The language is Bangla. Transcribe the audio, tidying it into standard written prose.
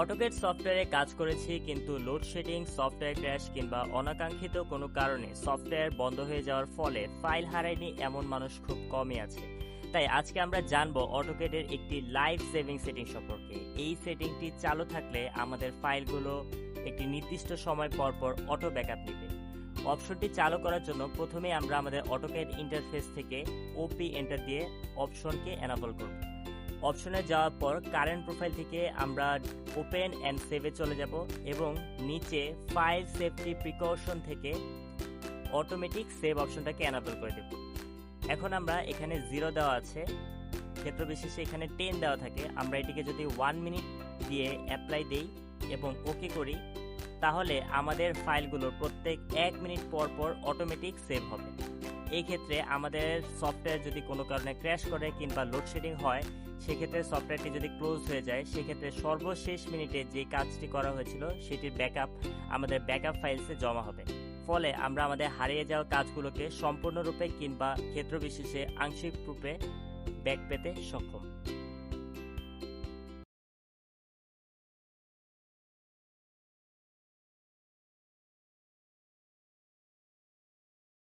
অটোক্যাড সফটওয়্যারে কাজ করেছি, কিন্তু লোডশেডিং, সফটওয়্যার ক্র্যাশ কিংবা অনাকাঙ্ক্ষিত কোনো কারণে সফটওয়্যার বন্ধ হয়ে যাওয়ার ফলে ফাইল হারায়নি এমন মানুষ খুব কমই আছে। তাই আজকে আমরা জানবো অটোক্যাডের একটি লাইফ সেভিং সেটিং সম্পর্কে। এই সেটিংটি চালু থাকলে আমাদের ফাইলগুলো একটি নির্দিষ্ট সময় পর পর অটো ব্যাকআপ নেবে। অপশনটি চালু করার জন্য প্রথমে আমরা আমাদের অটোক্যাড ইন্টারফেস থেকে ওপি এন্টার দিয়ে অপশনকে এনাবল করব। অপশনে যাওয়ার পর কারেন্ট প্রোফাইল থেকে আমরা ওপেন অ্যান্ড সেভে চলে যাব এবং নিচে ফাইল সেফটি প্রিকশন থেকে অটোমেটিক সেভ অপশনটাকে এনাবল করে দেব। এখন আমরা এখানে 0 দেওয়া আছে, ক্ষেত্র বিশেষে এখানে 10 দেওয়া থাকে। আমরা এটিকে যদি 1 মিনিট দিয়ে অ্যাপ্লাই দেই এবং ওকে করি, তাহলে আমাদের ফাইলগুলো প্রত্যেক 1 মিনিট পর পর অটোমেটিক সেভ হবে। এই ক্ষেত্রে আমাদের সফটওয়্যার যদি কোনো কারণে ক্র্যাশ করে কিংবা লোডশেডিং হয়, সেক্ষেত্রে সফটওয়্যারটি যদি ক্লোজ হয়ে যায়, সেক্ষেত্রে সর্বশেষ মিনিটে যে কাজটি করা হয়েছিল সেটির ব্যাকআপ আমাদের ব্যাকআপ ফাইলসে জমা হবে। ফলে আমরা আমাদের হারিয়ে যাওয়া কাজগুলোকে সম্পূর্ণরূপে কিংবা ক্ষেত্র বিশেষে আংশিক রূপে ব্যাক পেতে সক্ষম।